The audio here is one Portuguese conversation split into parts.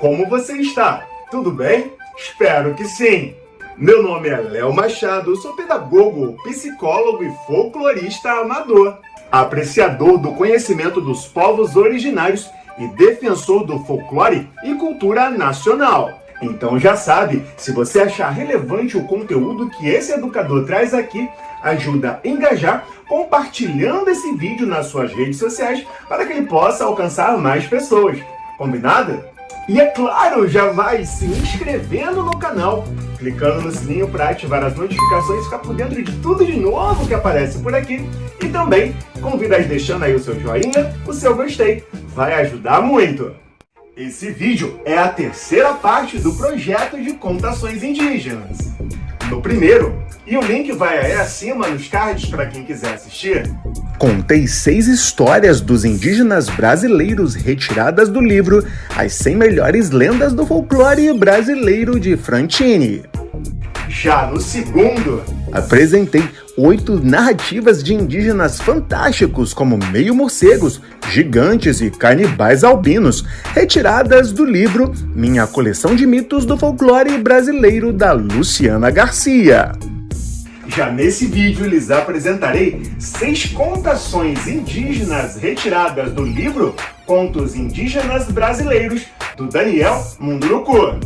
como você está? Tudo bem? Espero que sim! Meu nome é Léo Machado, sou pedagogo, psicólogo e folclorista amador, apreciador do conhecimento dos povos originários e defensor do folclore e cultura nacional. Então já sabe, se você achar relevante o conteúdo que esse educador traz aqui, ajuda a engajar compartilhando esse vídeo nas suas redes sociais para que ele possa alcançar mais pessoas. Combinado? E é claro, já vai se inscrevendo no canal, clicando no sininho para ativar as notificações e ficar por dentro de tudo de novo que aparece por aqui. E também convido a deixando aí o seu joinha, o seu gostei, vai ajudar muito. Esse vídeo é a terceira parte do projeto de contações indígenas. No primeiro, e o link vai aí acima nos cards para quem quiser assistir, contei 6 histórias dos indígenas brasileiros retiradas do livro As 100 Melhores Lendas do Folclore Brasileiro de Fantini. Já no segundo, apresentei 8 narrativas de indígenas fantásticos como meio-morcegos, gigantes e canibais albinos, retiradas do livro Minha Coleção de Mitos do Folclore Brasileiro, da Luciana Garcia. Já nesse vídeo lhes apresentarei 6 contações indígenas retiradas do livro Contos Indígenas Brasileiros, do Daniel Munduruku.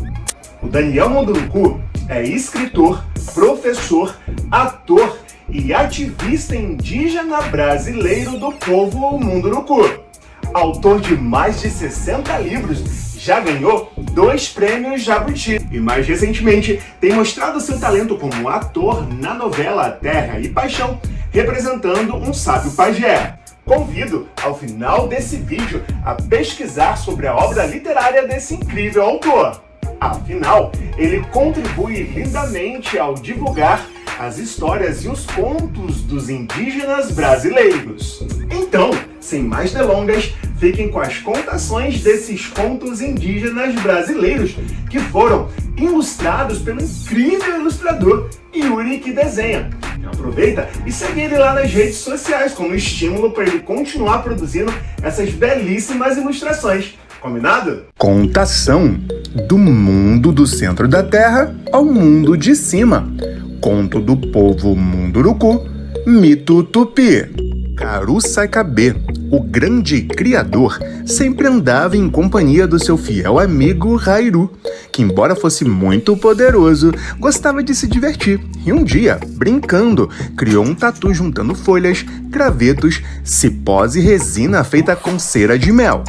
O Daniel Munduruku é escritor, professor, ator e ativista indígena brasileiro do povo Munduruku. Autor de mais de 60 livros, já ganhou 2 prêmios Jabuti e mais recentemente tem mostrado seu talento como ator na novela Terra e Paixão, representando um sábio pajé. Convido, ao final desse vídeo, a pesquisar sobre a obra literária desse incrível autor. Afinal, ele contribui lindamente ao divulgar as histórias e os contos dos indígenas brasileiros. Então, sem mais delongas, fiquem com as contações desses contos indígenas brasileiros que foram ilustrados pelo incrível ilustrador Yuri que desenha. Aproveita e segue ele lá nas redes sociais como estímulo para ele continuar produzindo essas belíssimas ilustrações. Combinado? Contação do mundo do centro da Terra ao mundo de cima. Conto do povo Munduruku, mito tupi. Karu Saikabe, o grande criador, sempre andava em companhia do seu fiel amigo Hairu, que, embora fosse muito poderoso, gostava de se divertir. E um dia, brincando, criou um tatu juntando folhas, gravetos, cipós e resina feita com cera de mel.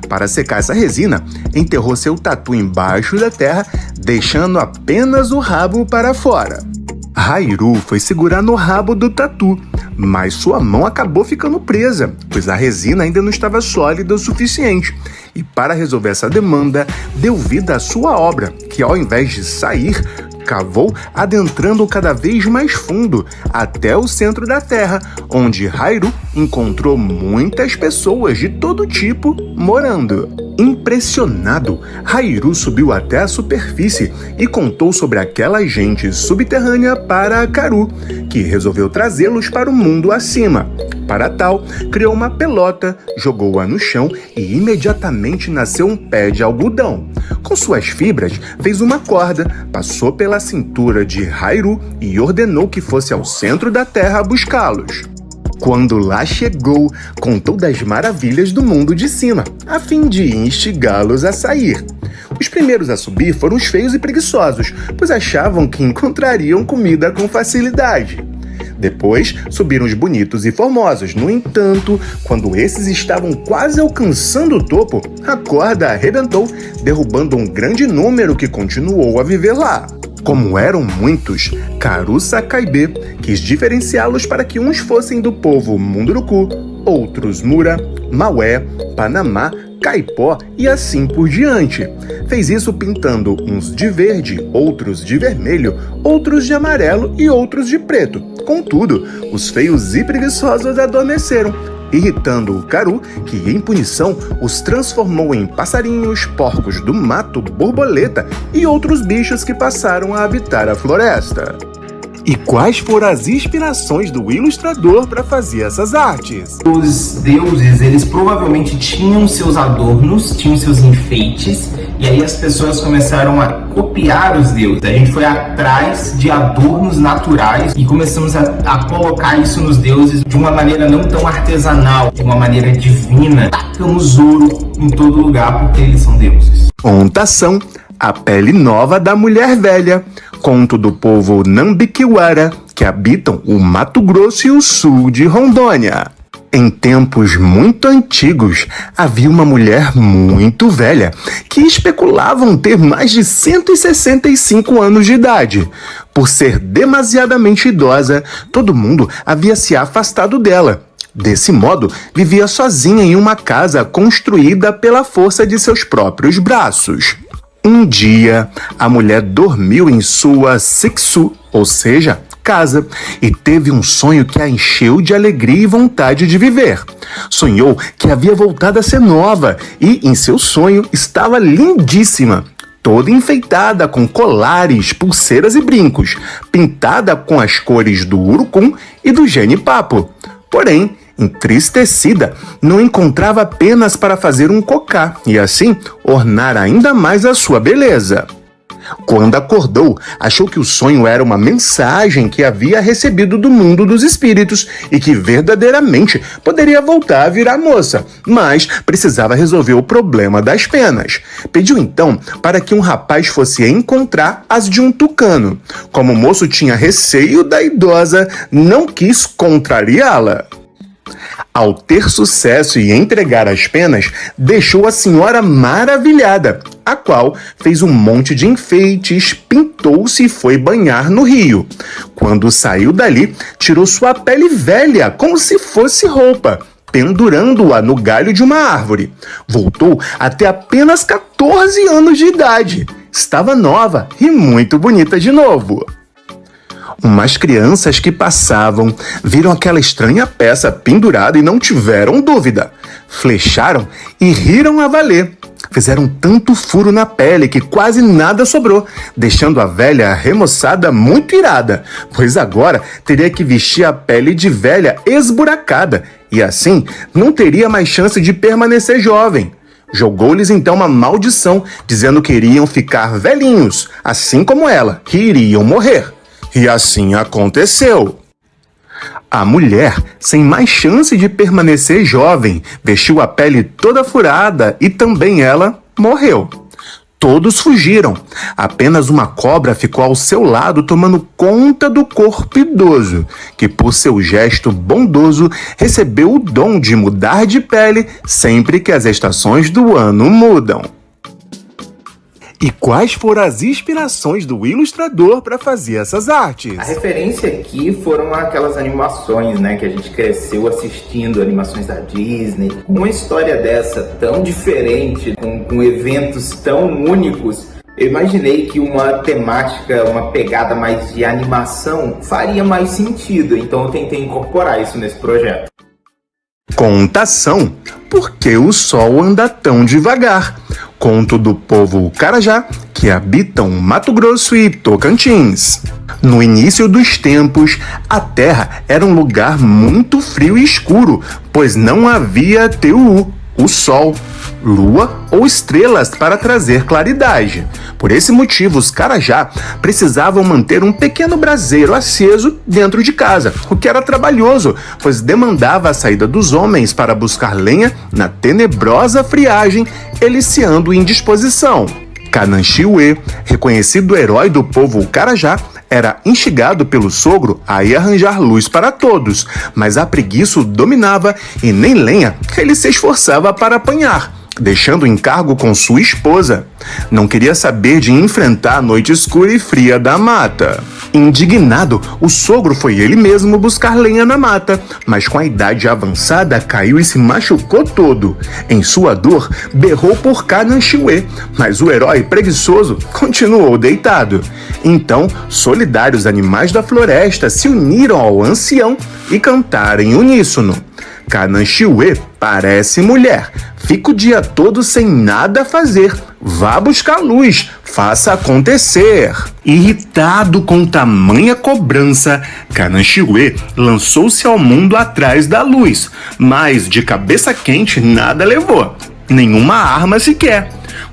Para secar essa resina, enterrou seu tatu embaixo da terra, deixando apenas o rabo para fora. Hairu foi segurar no rabo do tatu, mas sua mão acabou ficando presa, pois a resina ainda não estava sólida o suficiente. E para resolver essa demanda, deu vida à sua obra, que ao invés de sair, cavou adentrando cada vez mais fundo, até o centro da Terra, onde Hairu encontrou muitas pessoas de todo tipo morando. Impressionado, Hairu subiu até a superfície e contou sobre aquela gente subterrânea para Karu, que resolveu trazê-los para o mundo acima. Para tal, criou uma pelota, jogou-a no chão e imediatamente nasceu um pé de algodão. Com suas fibras, fez uma corda, passou pela cintura de Hairu e ordenou que fosse ao centro da terra buscá-los. Quando lá chegou, contou das maravilhas do mundo de cima, a fim de instigá-los a sair. Os primeiros a subir foram os feios e preguiçosos, pois achavam que encontrariam comida com facilidade. Depois subiram os bonitos e formosos. No entanto, quando esses estavam quase alcançando o topo, a corda arrebentou, derrubando um grande número que continuou a viver lá. Como eram muitos, Karu Saikabe quis diferenciá-los para que uns fossem do povo Munduruku, outros Mura, Maué, Panamá, Caipó e assim por diante. Fez isso pintando uns de verde, outros de vermelho, outros de amarelo e outros de preto. Contudo, os feios e preguiçosos adormeceram, irritando o Karu, que em punição os transformou em passarinhos, porcos do mato, borboleta e outros bichos que passaram a habitar a floresta. E quais foram as inspirações do ilustrador para fazer essas artes? Os deuses, eles provavelmente tinham seus adornos, tinham seus enfeites, E aí as pessoas começaram a copiar os deuses. A gente foi atrás de adornos naturais e começamos a colocar isso nos deuses de uma maneira não tão artesanal, de uma maneira divina. Tacamos ouro em todo lugar porque eles são deuses. Contação: A Pele Nova da Mulher Velha. Conto do povo Nambiquiwara, que habitam o Mato Grosso e o sul de Rondônia. Em tempos muito antigos, havia uma mulher muito velha que especulavam ter mais de 165 anos de idade. Por ser demasiadamente idosa, todo mundo havia se afastado dela. Desse modo, vivia sozinha em uma casa construída pela força de seus próprios braços. Um dia, a mulher dormiu em sua siksu, ou seja, casa, e teve um sonho que a encheu de alegria e vontade de viver. Sonhou que havia voltado a ser nova e, em seu sonho, estava lindíssima, toda enfeitada com colares, pulseiras e brincos, pintada com as cores do urucum e do jenipapo. Porém, entristecida, não encontrava penas para fazer um cocá e, assim, ornar ainda mais a sua beleza. Quando acordou, achou que o sonho era uma mensagem que havia recebido do mundo dos espíritos e que verdadeiramente poderia voltar a virar moça, mas precisava resolver o problema das penas. Pediu então para que um rapaz fosse encontrar as de um tucano. Como o moço tinha receio da idosa, não quis contrariá-la. Ao ter sucesso e entregar as penas, deixou a senhora maravilhada, a qual fez um monte de enfeites, pintou-se e foi banhar no rio. Quando saiu dali, tirou sua pele velha, como se fosse roupa, pendurando-a no galho de uma árvore. Voltou até apenas 14 anos de idade. Estava nova e muito bonita de novo. Umas crianças que passavam viram aquela estranha peça pendurada e não tiveram dúvida. Flecharam e riram a valer. Fizeram tanto furo na pele que quase nada sobrou, deixando a velha remoçada muito irada, pois agora teria que vestir a pele de velha esburacada e assim não teria mais chance de permanecer jovem. Jogou-lhes então uma maldição, dizendo que iriam ficar velhinhos, assim como ela, que iriam morrer. E assim aconteceu. A mulher, sem mais chance de permanecer jovem, vestiu a pele toda furada e também ela morreu. Todos fugiram. Apenas uma cobra ficou ao seu lado tomando conta do corpo idoso, que por seu gesto bondoso recebeu o dom de mudar de pele sempre que as estações do ano mudam. E quais foram as inspirações do ilustrador para fazer essas artes? A referência aqui foram aquelas animações, né, que a gente cresceu assistindo, animações da Disney. Uma história dessa tão diferente, com eventos tão únicos, eu imaginei que uma temática, uma pegada mais de animação faria mais sentido, então eu tentei incorporar isso nesse projeto. Contação: Por que o sol anda tão devagar? Conto do povo Carajá, que habitam Mato Grosso e Tocantins. No início dos tempos, a Terra era um lugar muito frio e escuro, pois não havia TUU, o Sol, Lua ou estrelas para trazer claridade. Por esse motivo, os Carajá precisavam manter um pequeno braseiro aceso dentro de casa, o que era trabalhoso, pois demandava a saída dos homens para buscar lenha na tenebrosa friagem, eliciando indisposição. Cananchiuê, reconhecido herói do povo Carajá, era instigado pelo sogro a ir arranjar luz para todos, mas a preguiça o dominava e nem lenha ele se esforçava para apanhar, deixando o encargo com sua esposa. Não queria saber de enfrentar a noite escura e fria da mata. Indignado, o sogro foi ele mesmo buscar lenha na mata, mas com a idade avançada caiu e se machucou todo. Em sua dor, berrou por Cananchiuê, mas o herói preguiçoso continuou deitado. Então, solidários animais da floresta se uniram ao ancião e cantaram em uníssono. Cananchiuê parece mulher, fica o dia todo sem nada a fazer, vá buscar luz, faça acontecer. Irritado com tamanha cobrança, Cananchiuê lançou-se ao mundo atrás da luz, mas de cabeça quente nada levou, nenhuma arma sequer.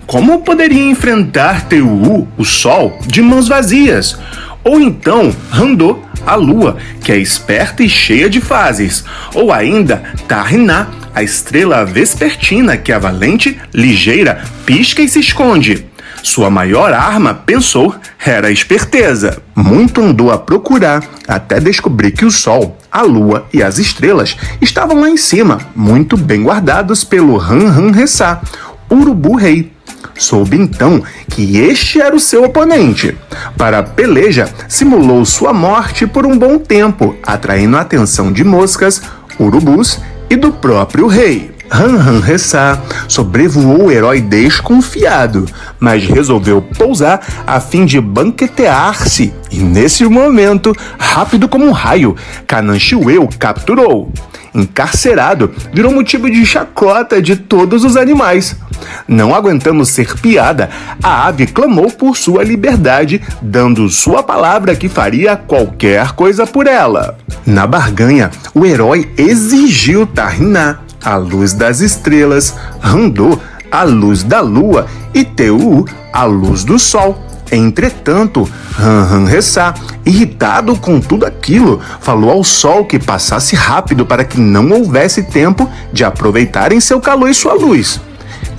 como poderia enfrentar Teu, o Sol, de mãos vazias? Ou então Randô, a Lua, que é esperta e cheia de fases? Ou ainda Tahriná, a estrela vespertina, que é valente, ligeira, pisca e se esconde? Sua maior arma, pensou, era a esperteza. Muito andou a procurar, até descobrir que o Sol, a Lua e as estrelas estavam lá em cima, muito bem guardados pelo Ran-Ran-Ressá, urubu-rei. Soube então que este era o seu oponente. Para a peleja, simulou sua morte por um bom tempo, atraindo a atenção de moscas, urubus e do próprio rei. Ran-Ran-Ressá sobrevoou o herói desconfiado, mas resolveu pousar a fim de banquetear-se, e nesse momento, rápido como um raio, Cananchue o capturou. Encarcerado, virou motivo de chacota de todos os animais. Não aguentando ser piada, a ave clamou por sua liberdade, dando sua palavra que faria qualquer coisa por ela. Na barganha, o herói exigiu Tahriná, a luz das estrelas, Randô, a luz da lua, e Teu, a luz do sol. Entretanto, Ran-Ran-Ressá, irritado com tudo aquilo, falou ao sol que passasse rápido para que não houvesse tempo de aproveitarem seu calor e sua luz.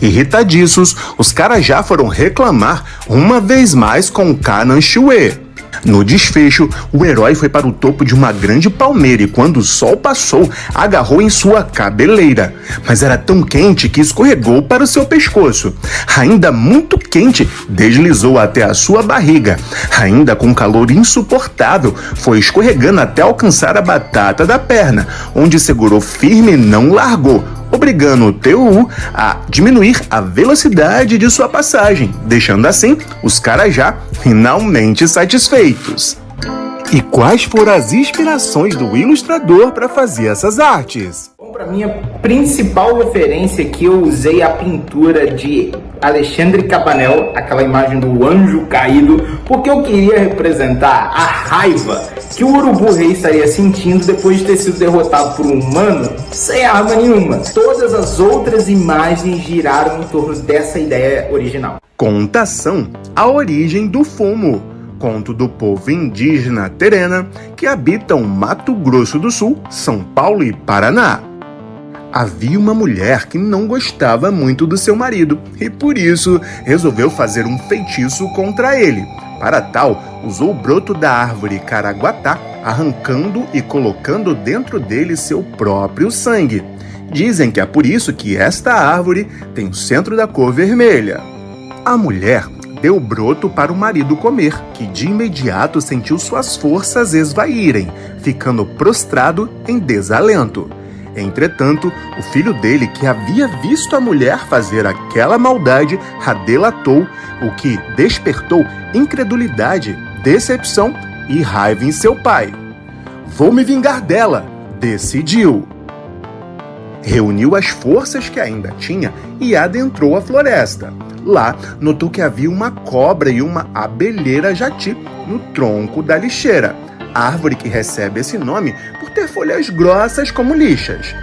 Irritadiços, os Carajá foram reclamar uma vez mais com Cananchue. No desfecho, o herói foi para o topo de uma grande palmeira e quando o sol passou, agarrou em sua cabeleira. Mas era tão quente que escorregou para o seu pescoço. Ainda muito quente, deslizou até a sua barriga. Ainda com calor insuportável, foi escorregando até alcançar a batata da perna, onde segurou firme e não largou, obrigando o Teu a diminuir a velocidade de sua passagem, deixando assim os Carajá finalmente satisfeitos. E quais foram as inspirações do ilustrador para fazer essas artes? Bom, para minha principal referência aqui eu usei a pintura de Alexandre Cabanel, aquela imagem do anjo caído, porque eu queria representar a raiva que o urubu-rei estaria sentindo depois de ter sido derrotado por um humano sem arma nenhuma. Todas as outras imagens giraram em torno dessa ideia original. Contação: A Origem do Fumo. Conto do povo indígena Terena que habitam Mato Grosso do Sul, São Paulo e Paraná. Havia uma mulher que não gostava muito do seu marido e por isso resolveu fazer um feitiço contra ele. Para tal, usou o broto da árvore caraguatá, arrancando e colocando dentro dele seu próprio sangue. Dizem que é por isso que esta árvore tem o centro da cor vermelha. A mulher deu o broto para o marido comer, que de imediato sentiu suas forças esvaírem, ficando prostrado em desalento. Entretanto, o filho dele, que havia visto a mulher fazer aquela maldade, a delatou, o que despertou incredulidade, decepção e raiva em seu pai. Vou me vingar dela, decidiu. Reuniu as forças que ainda tinha e adentrou a floresta. Lá, notou que havia uma cobra e uma abelheira jati no tronco da lixeira, árvore que recebe esse nome por ter folhas grossas como lixas.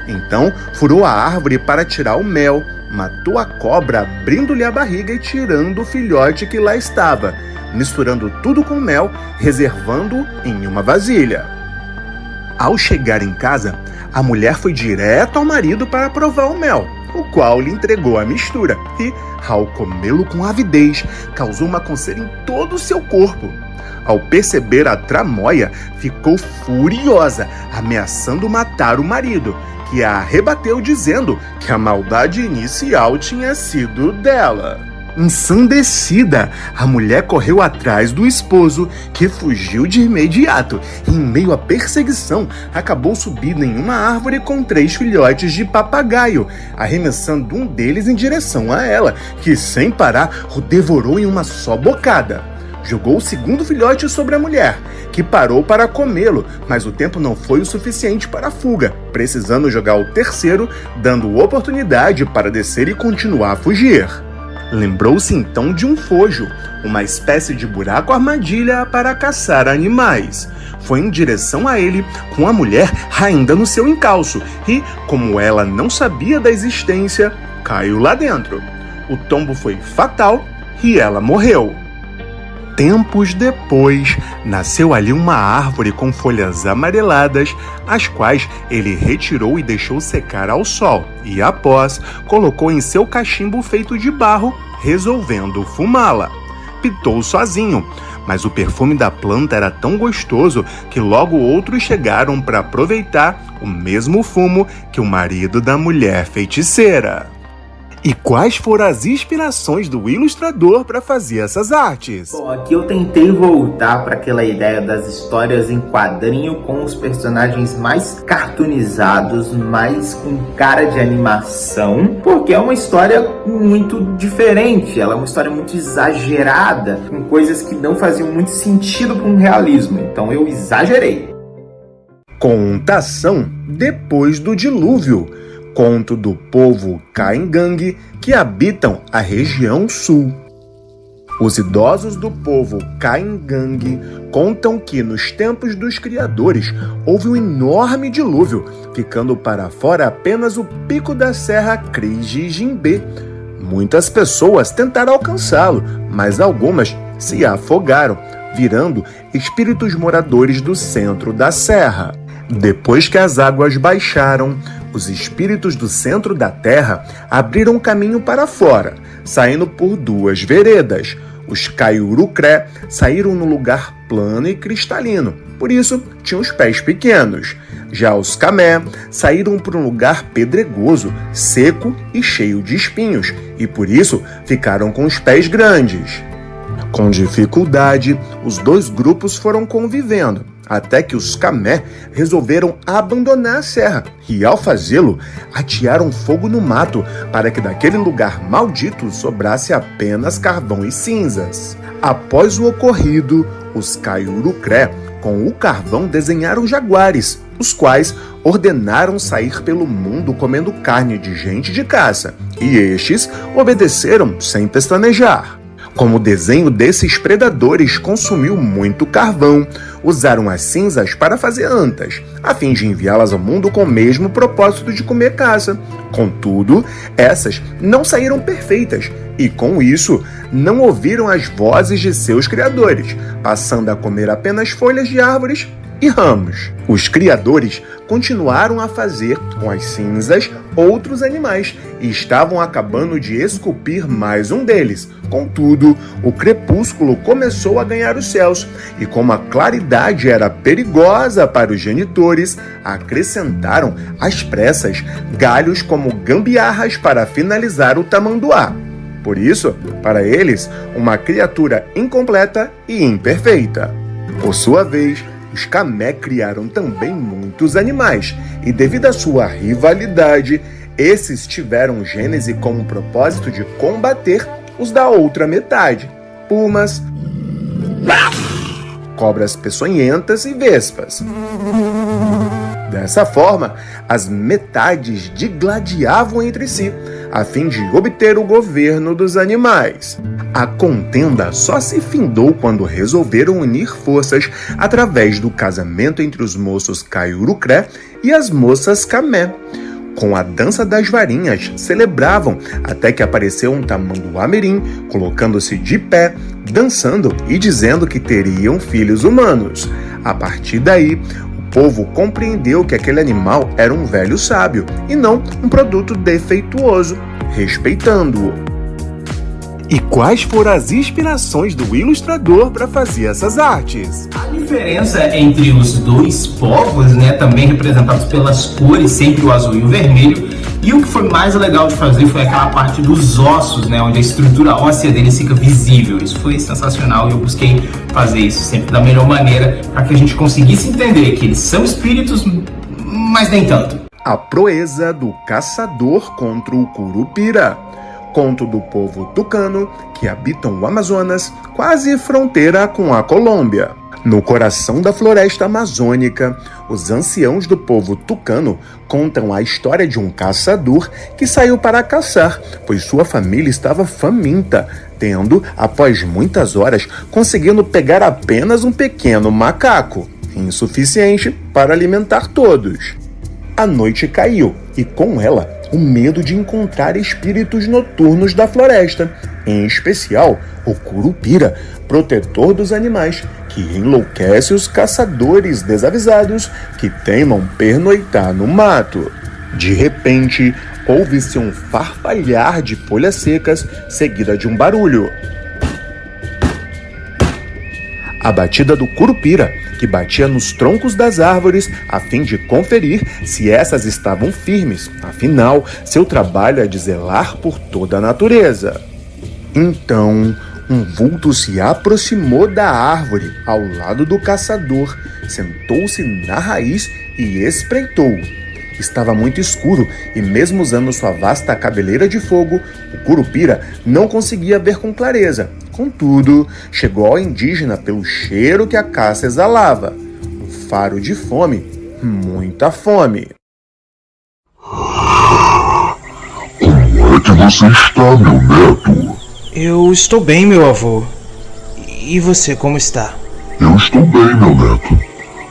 Então, furou a árvore para tirar o mel, matou a cobra, abrindo-lhe a barriga e tirando o filhote que lá estava, misturando tudo com mel, reservando-o em uma vasilha. Ao chegar em casa, a mulher foi direto ao marido para provar o mel, o qual lhe entregou a mistura e, ao comê-lo com avidez, causou uma coceira em todo o seu corpo. Ao perceber a tramóia, ficou furiosa, ameaçando matar o marido, que a rebateu dizendo que a maldade inicial tinha sido dela. Ensandecida, a mulher correu atrás do esposo, que fugiu de imediato e, em meio à perseguição, acabou subindo em uma árvore com 3 filhotes de papagaio, arremessando um deles em direção a ela, que, sem parar, o devorou em uma só bocada. Jogou o segundo filhote sobre a mulher, que parou para comê-lo, mas o tempo não foi o suficiente para a fuga, precisando jogar o terceiro, dando oportunidade para descer e continuar a fugir. Lembrou-se então de um fojo, uma espécie de buraco-armadilha para caçar animais. Foi em direção a ele, com a mulher ainda no seu encalço, e, como ela não sabia da existência, caiu lá dentro. o tombo foi fatal e ela morreu. Tempos depois, nasceu ali uma árvore com folhas amareladas, as quais ele retirou e deixou secar ao sol, e após, colocou em seu cachimbo feito de barro, resolvendo fumá-la. Pitou sozinho, mas o perfume da planta era tão gostoso que logo outros chegaram para aproveitar o mesmo fumo que o marido da mulher feiticeira. E quais foram as inspirações do ilustrador para fazer essas artes? Bom, aqui eu tentei voltar para aquela ideia das histórias em quadrinho com os personagens mais cartoonizados, mais com cara de animação, porque é uma história muito diferente, ela é uma história muito exagerada, com coisas que não faziam muito sentido com o realismo, então eu exagerei. Contação depois do dilúvio. Conto do povo Caingangue que habitam a região sul. Os idosos do povo Caingangue contam que nos tempos dos criadores houve um enorme dilúvio, ficando para fora apenas o pico da serra Criji-Jimbê. Muitas pessoas tentaram alcançá-lo, mas algumas se afogaram, virando espíritos moradores do centro da serra. Depois que as águas baixaram, os espíritos do centro da terra abriram caminho para fora, saindo por duas veredas. Os Caiurucré saíram no lugar plano e cristalino, por isso tinham os pés pequenos. Já os Camé saíram por um lugar pedregoso, seco e cheio de espinhos, e por isso ficaram com os pés grandes. Com dificuldade, os dois grupos foram convivendo, até que os Camé resolveram abandonar a serra e, ao fazê-lo, atearam fogo no mato para que daquele lugar maldito sobrasse apenas carvão e cinzas. Após o ocorrido, os Caiurucré, com o carvão, desenharam jaguares, os quais ordenaram sair pelo mundo comendo carne de gente de caça, e estes obedeceram sem pestanejar. Como o desenho desses predadores consumiu muito carvão, usaram as cinzas para fazer antas, a fim de enviá-las ao mundo com o mesmo propósito de comer caça. Contudo, essas não saíram perfeitas e, com isso, não ouviram as vozes de seus criadores, passando a comer apenas folhas de árvores e ramos. Os criadores continuaram a fazer com as cinzas outros animais e estavam acabando de esculpir mais um deles. Contudo, o crepúsculo começou a ganhar os céus e, como a claridade era perigosa para os genitores, acrescentaram às pressas galhos como gambiarras para finalizar o tamanduá. Por isso, para eles, uma criatura incompleta e imperfeita. Por sua vez, os Camé criaram também muitos animais, e devido à sua rivalidade, esses tiveram gênese com o propósito de combater os da outra metade: pumas, cobras peçonhentas e vespas. Dessa forma, as metades digladiavam entre si, a fim de obter o governo dos animais. A contenda só se findou quando resolveram unir forças através do casamento entre os moços Caiurucré e as moças Camé. Com a dança das varinhas, celebravam até que apareceu um tamanduá-mirim, colocando-se de pé, dançando e dizendo que teriam filhos humanos. A partir daí, o povo compreendeu que aquele animal era um velho sábio e não um produto defeituoso, respeitando-o. E quais foram as inspirações do ilustrador para fazer essas artes? A diferença entre os dois povos, também representados pelas cores, sempre o azul e o vermelho, e o que foi mais legal de fazer foi aquela parte dos ossos, onde a estrutura óssea deles fica visível. Isso foi sensacional e eu busquei fazer isso sempre da melhor maneira para que a gente conseguisse entender que eles são espíritos, mas nem tanto. A proeza do caçador contra o curupira. Conto do povo tucano que habitam o Amazonas, quase fronteira com a Colômbia. No coração da floresta amazônica, os anciãos do povo tucano contam a história de um caçador que saiu para caçar, pois sua família estava faminta, tendo, após muitas horas, conseguindo pegar apenas um pequeno macaco, insuficiente para alimentar todos. A noite caiu e, com ela, o medo de encontrar espíritos noturnos da floresta, em especial o curupira, protetor dos animais, que enlouquece os caçadores desavisados que teimam pernoitar no mato. De repente, ouve-se um farfalhar de folhas secas, seguida de um barulho. A batida do curupira, que batia nos troncos das árvores a fim de conferir se essas estavam firmes. Afinal, seu trabalho é de zelar por toda a natureza. Então, um vulto se aproximou da árvore ao lado do caçador, sentou-se na raiz e espreitou. Estava muito escuro e, mesmo usando sua vasta cabeleira de fogo, o curupira não conseguia ver com clareza. Contudo, chegou ao indígena pelo cheiro que a caça exalava. Um faro de fome, muita fome. Como é que você está, meu neto? Eu estou bem, meu avô. E você, como está? Eu estou bem, meu neto.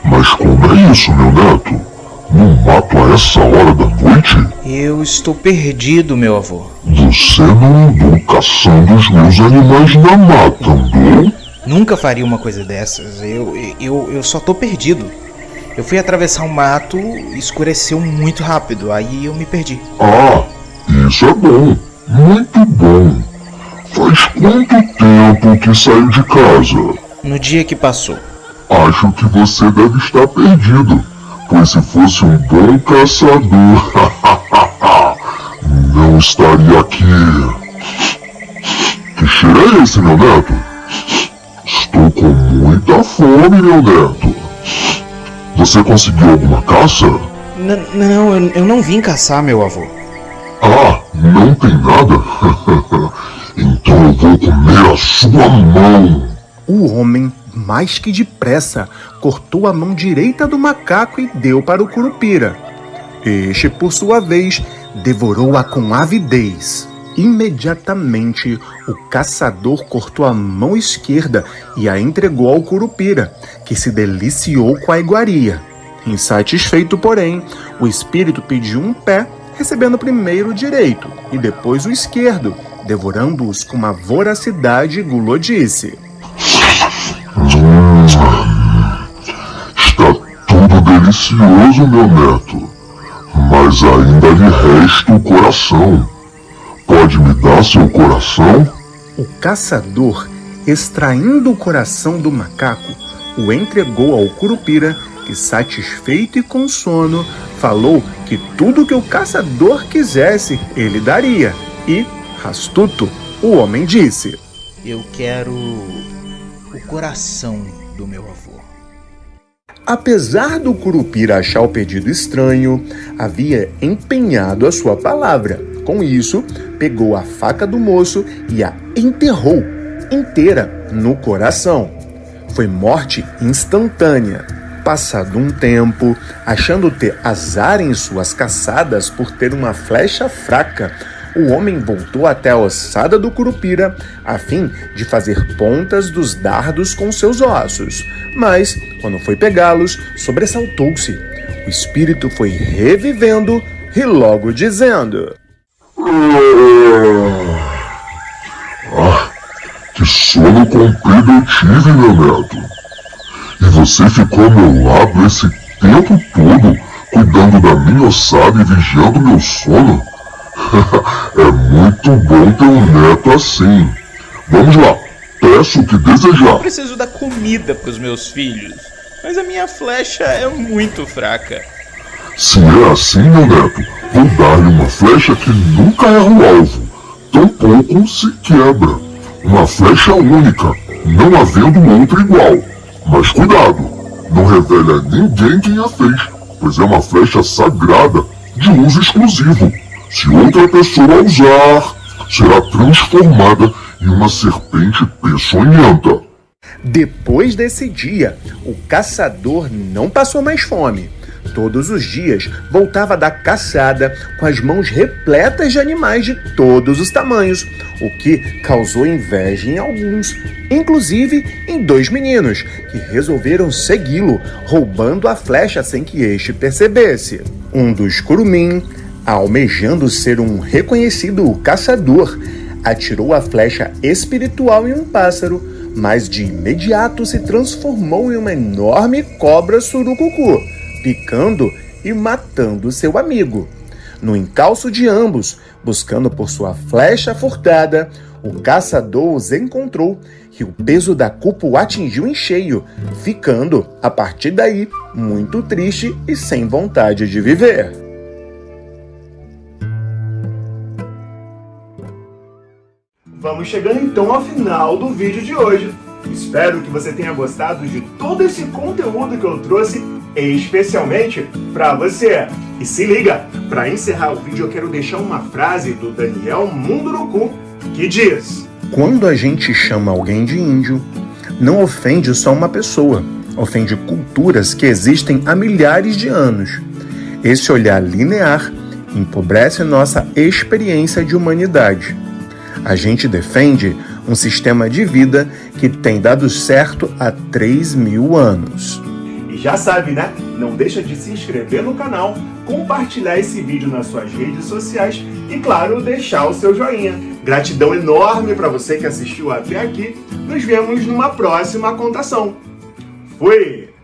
Mas como é isso, meu neto? No mato a essa hora da noite? Eu estou perdido, meu avô. Você não andou caçando os meus animais na mata, andou? Nunca faria uma coisa dessas. Eu só tô perdido. Eu fui atravessar um mato e escureceu muito rápido. Aí eu me perdi. Ah, isso é bom. Muito bom. Faz quanto tempo que saiu de casa? No dia que passou. Acho que você deve estar perdido. Pois se fosse um bom caçador, não estaria aqui. Que cheiro é esse, meu neto? Estou com muita fome, meu neto. Você conseguiu alguma caça? Não, eu não vim caçar, meu avô. Ah, não tem nada? Então eu vou comer a sua mão. O homem, mais que depressa, cortou a mão direita do macaco e deu para o curupira. Este, por sua vez, devorou-a com avidez. Imediatamente, o caçador cortou a mão esquerda e a entregou ao curupira, que se deliciou com a iguaria. Insatisfeito, porém, o espírito pediu um pé, recebendo primeiro o direito e depois o esquerdo, devorando-os com uma voracidade e gulodice. Está tudo delicioso, meu neto. Mas ainda lhe resta o coração. Pode me dar seu coração? O caçador, extraindo o coração do macaco, o entregou ao curupira, que, satisfeito e com sono, falou que tudo que o caçador quisesse, ele daria. E, astuto, o homem disse: Eu quero o coração do meu avô. Apesar do curupira achar o pedido estranho, havia empenhado a sua palavra. Com isso, pegou a faca do moço e a enterrou inteira no coração. Foi morte instantânea. Passado um tempo, achando ter azar em suas caçadas por ter uma flecha fraca, o homem voltou até a ossada do curupira a fim de fazer pontas dos dardos com seus ossos. Mas, quando foi pegá-los, sobressaltou-se. O espírito foi revivendo e logo dizendo: Que sono comprido eu tive, meu neto. E você ficou ao meu lado esse tempo todo, cuidando da minha ossada e vigiando meu sono? É muito bom ter um neto assim. Vamos lá, peço o que desejar. Eu preciso dar comida para os meus filhos, mas a minha flecha é muito fraca. Se é assim, meu neto, vou dar-lhe uma flecha que nunca erra o alvo, tampouco se quebra. Uma flecha única, não havendo outra igual. Mas cuidado, não revele a ninguém quem a fez, pois é uma flecha sagrada, de uso exclusivo. Se outra pessoa usar, será transformada em uma serpente peçonhenta. Depois desse dia, o caçador não passou mais fome. Todos os dias voltava da caçada com as mãos repletas de animais de todos os tamanhos, o que causou inveja em alguns, inclusive em 2 meninos, que resolveram segui-lo, roubando a flecha sem que este percebesse. Um dos curumim, Almejando ser um reconhecido caçador, atirou a flecha espiritual em um pássaro, mas de imediato se transformou em uma enorme cobra surucucu, picando e matando seu amigo. No encalço de ambos, buscando por sua flecha furtada, o caçador os encontrou e o peso da culpa o atingiu em cheio, ficando, a partir daí, muito triste e sem vontade de viver. Vamos chegando então ao final do vídeo de hoje. Espero que você tenha gostado de todo esse conteúdo que eu trouxe especialmente para você. E se liga, para encerrar o vídeo eu quero deixar uma frase do Daniel Munduruku que diz: quando a gente chama alguém de índio, não ofende só uma pessoa, ofende culturas que existem há milhares de anos. Esse olhar linear empobrece nossa experiência de humanidade. A gente defende um sistema de vida que tem dado certo há 3.000 anos. E já sabe, né? Não deixa de se inscrever no canal, compartilhar esse vídeo nas suas redes sociais e, claro, deixar o seu joinha. Gratidão enorme para você que assistiu até aqui. Nos vemos numa próxima contação. Fui!